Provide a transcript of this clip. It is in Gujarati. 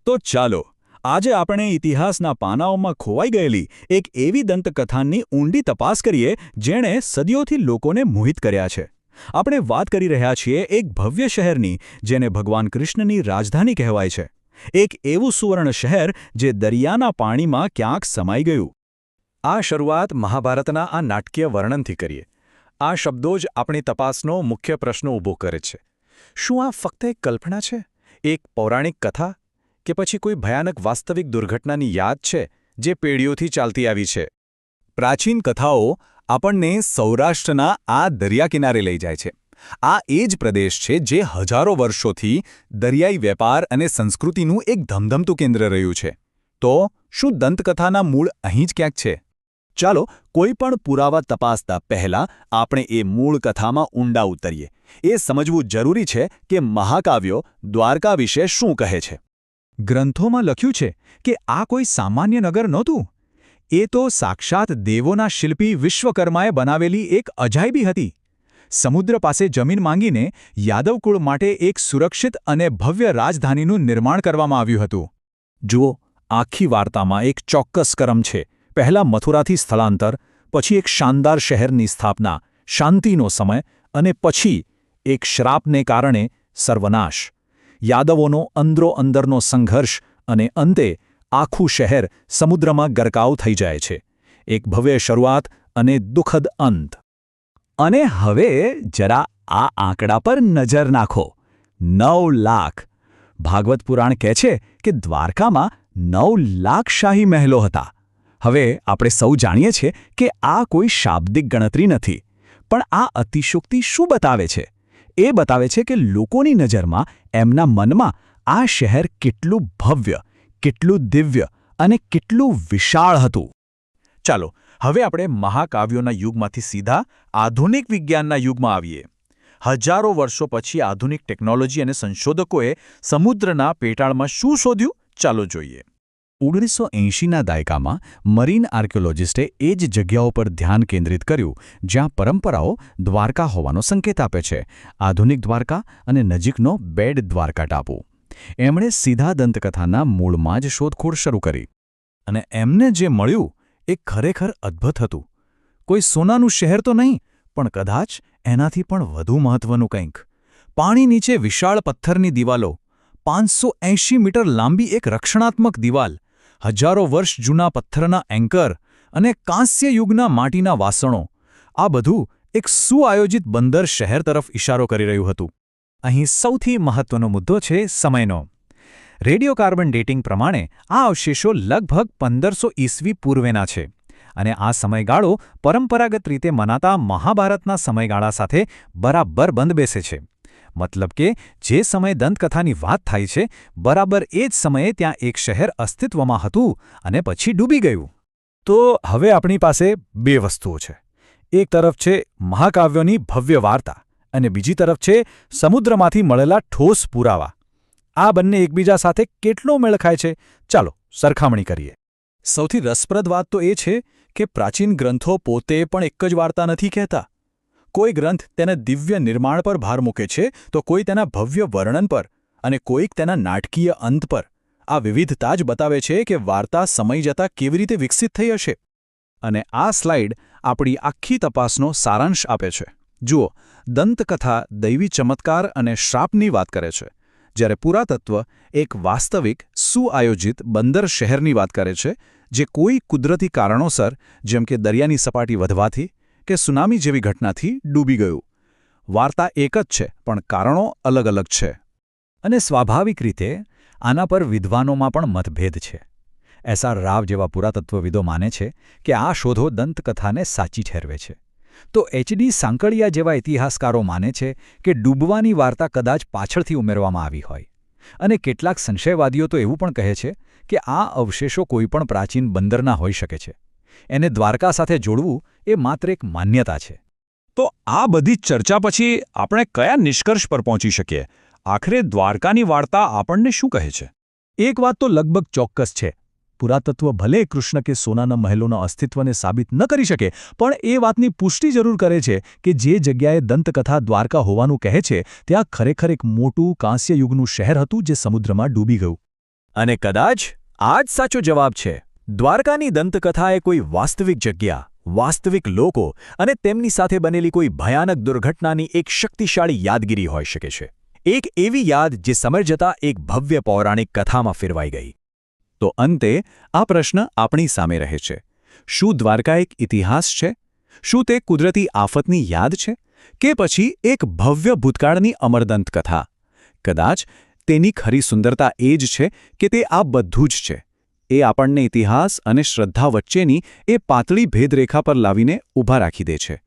તો ચાલો આજે આપણે ઇતિહાસના પાનાઓમાં ખોવાઈ ગયેલી એક એવી દંતકથાની ઊંડી તપાસ કરીએ જેણે સદીઓથી લોકોને મોહિત કર્યા છે. આપણે વાત કરી રહ્યા છીએ એક ભવ્ય શહેરની જેને ભગવાન કૃષ્ણની રાજધાની કહેવાય છે. એક એવું સુવર્ણ શહેર જે દરિયાના પાણીમાં ક્યાંક સમાઈ ગયું. આ શરૂઆત મહાભારતના આ નાટકીય વર્ણનથી કરીએ. આ શબ્દો જ આપણી તપાસનો મુખ્ય પ્રશ્ન ઊભો કરે છે. શું આ ફક્ત એક કલ્પના છે, એક પૌરાણિક કથા, કે પછી કોઈ ભયાનક વાસ્તવિક દુર્ઘટનાની યાદ છે જે પેઢીઓથી ચાલતી આવી છે? પ્રાચીન કથાઓ આપણને સૌરાષ્ટ્રના આ દરિયા કિનારે લઈ જાય છે. આ એ જ પ્રદેશ છે જે હજારો વર્ષોથી દરિયાઈ વેપાર અને સંસ્કૃતિનું એક ધમધમતું કેન્દ્ર રહ્યું છે. તો શું દંતકથાના મૂળ અહીં જ ક્યાંક છે? ચાલો કોઈ પણ પુરાવા તપાસતા પહેલા આપણે એ મૂળ કથામાં ઊંડા ઉતરીએ. એ સમજવું જરૂરી છે કે મહાકાવ્યો દ્વારકા વિશે શું કહે છે. ગ્રંથોમાં લખ્યું છે કે આ કોઈ સામાન્ય નગર નહોતું. એ તો સાક્ષાત દેવોના શિલ્પી વિશ્વકર્માએ બનાવેલી એક અજાયબી હતી. સમુદ્ર પાસે જમીન માંગીને યાદવકુળ માટે એક સુરક્ષિત અને ભવ્ય રાજધાનીનું નિર્માણ કરવામાં આવ્યું હતું. જુઓ, આખી વાર્તામાં એક ચોક્કસ ક્રમ છે. પહેલાં મથુરાથી સ્થળાંતર, પછી એક શાનદાર શહેરની સ્થાપના, શાંતિનો સમય, અને પછી એક શ્રાપને કારણે સર્વનાશ. યાદવોનો અંદરોઅંદરનો સંઘર્ષ અને અંતે આખું શહેર સમુદ્રમાં ગરકાવ થઈ જાય છે. એક ભવ્ય શરૂઆત અને દુઃખદ અંત. અને હવે જરા આ આંકડા પર નજર નાખો. 9 લાખ. ભાગવત પુરાણ કહે છે કે દ્વારકામાં 9 લાખ શાહી મહેલો હતા. હવે આપણે સૌ જાણીએ છીએ કે આ કોઈ શાબ્દિક ગણતરી નથી, પણ આ અતિશયોક્તિ શું બતાવે છે? એ બતાવે છે કે લોકોની નજરમાં, એમના મનમાં આ શહેર કેટલું ભવ્ય, કેટલું દિવ્ય અને કેટલું વિશાળ હતું. ચાલો હવે આપણે મહાકાવ્યોના યુગમાંથી સીધા આધુનિક વિજ્ઞાનના યુગમાં આવીએ. હજારો વર્ષો પછી આધુનિક ટેકનોલોજી અને સંશોધકોએ સમુદ્રના પેટાળમાં શું શોધ્યું? ચાલો જોઈએ. 1980ના દાયકામાં મરીન આર્કિયોલોજિસ્ટે એ જ જગ્યાઓ પર ધ્યાન કેન્દ્રિત કર્યું જ્યાં પરંપરાઓ દ્વારકા હોવાનો સંકેત આપે છે. આધુનિક દ્વારકા અને નજીકનો બેટ દ્વારકા ટાપુ. એમણે સીધા દંતકથાના મૂળમાં જ શોધખોળ શરૂ કરી. અને એમને જે મળ્યું એ ખરેખર અદ્ભુત હતું. કોઈ સોનાનું શહેર તો નહીં, પણ કદાચ એનાથી પણ વધુ મહત્વનું કંઈક. પાણી નીચે વિશાળ પથ્થરની દિવાલો, 580 મીટર લાંબી એક રક્ષણાત્મક દિવાલ, હજારો વર્ષ જૂના પથ્થરના એન્કર અને કાંસ્ય યુગના માટીના વાસણો. આ બધું એક સુઆયોજિત બંદર શહેર તરફ ઇશારો કરી રહ્યું હતું. અહીં સૌથી મહત્વનો મુદ્દો છે સમયનો. રેડિયોકાર્બન ડેટિંગ પ્રમાણે આ અવશેષો લગભગ 1500 ઈસવી પૂર્વેના છે. અને આ સમયગાળો પરંપરાગત રીતે મનાતા મહાભારતના સમયગાળા સાથે બરાબર બંધ બેસે છે. મતલબ કે જે સમયે દંતકથાની વાત થાય છે, બરાબર એ જ સમયે ત્યાં એક શહેર અસ્તિત્વમાં હતું અને પછી ડૂબી ગયું. તો હવે આપણી પાસે બે વસ્તુઓ છે. એક તરફ છે મહાકાવ્યોની ભવ્ય વાર્તા અને બીજી તરફ છે સમુદ્રમાંથી મળેલા ઠોસ પુરાવા. આ બંને એકબીજા સાથે કેટલો મેળ ખાય છે? ચાલો સરખામણી કરીએ. સૌથી રસપ્રદ વાત તો એ છે કે પ્રાચીન ગ્રંથો પોતે પણ એક જ વાર્તા નથી કહેતા. કોઈ ગ્રંથ તેના દિવ્ય નિર્માણ પર ભાર મૂકે છે, તો કોઈ તેના ભવ્ય વર્ણન પર અને કોઈક તેના નાટકીય અંત પર. આ વિવિધતા જ બતાવે છે કે વાર્તા સમય જતાં કેવી રીતે વિકસિત થઈ હશે. અને આ સ્લાઇડ આપણી આખી તપાસનો સારાંશ આપે છે. જુઓ, દંતકથા દૈવી ચમત્કાર અને શ્રાપની વાત કરે છે, જ્યારે પુરાતત્વ એક વાસ્તવિક, સુઆયોજિત બંદર શહેરની વાત કરે છે જે કોઈ કુદરતી કારણોસર, જેમ કે દરિયાની સપાટી વધવાથી કે સુનામી જેવી ઘટનાથી ડૂબી ગયું. વાર્તા એક જ છે, પણ કારણો અલગ અલગ છે. અને સ્વાભાવિક રીતે આના પર વિદ્વાનોમાં પણ મતભેદ છે. એસ.આર. રાવ જેવા પુરાતત્વવિદો માને છે કે આ શોધો દંતકથાને સાચી ઠેરવે છે. તો એચ.ડી. સાંકળિયા જેવા ઇતિહાસકારો માને છે કે ડૂબવાની વાર્તા કદાચ પાછળથી ઉમેરવામાં આવી હોય. અને કેટલાક સંશયવાદીઓ તો એવું પણ કહે છે કે આ અવશેષો કોઈપણ પ્રાચીન બંદરના હોઈ શકે છે. એને દ્વારકા સાથે જોડવું એ માત્ર એક માન્યતા છે. તો આ બધી ચર્ચા પછી આપણે કયા નિષ્કર્ષ પર પહોંચી શકીએ? આખરે દ્વારકાની વાર્તા આપણને શું કહે છે? એક વાત તો લગભગ ચોક્કસ છે. પુરાતત્વ ભલે કૃષ્ણ કે સોનાના મહેલોના અસ્તિત્વને સાબિત ન કરી શકે, પણ એ વાતની પુષ્ટિ જરૂર કરે છે કે જે જગ્યાએ દંતકથા દ્વારકા હોવાનું કહે છે, ત્યાં ખરેખર એક મોટું કાંસ્ય યુગનું શહેર હતું જે સમુદ્રમાં ડૂબી ગયું. અને કદાચ આ જ સાચો જવાબ છે. દ્વારકાની દંતકથા એ કોઈ વાસ્તવિક જગ્યા, વાસ્તવિક લોકો અને તેમની સાથે બનેલી કોઈ ભયાનક દુર્ઘટનાની એક શક્તિશાળી યાદગીરી હોઈ શકે છે. એક એવી યાદ જે સમય જતાં એક ભવ્ય પૌરાણિક કથામાં ફેરવાઈ ગઈ. તો અંતે આ પ્રશ્ન આપણી સામે રહે છે. શું દ્વારકા એક ઇતિહાસ છે? શું તે કુદરતી આફતની યાદ છે? કે પછી એક ભવ્ય ભૂતકાળની અમરદંત કથા? કદાચ તેની ખરી સુંદરતા એ જ છે કે તે આ બધું જ છે. એ આપણને ઇતિહાસ અને શ્રદ્ધા વચ્ચેની એ પાતળી ભેદરેખા પર લાવીને ઊભા રાખી દે છે.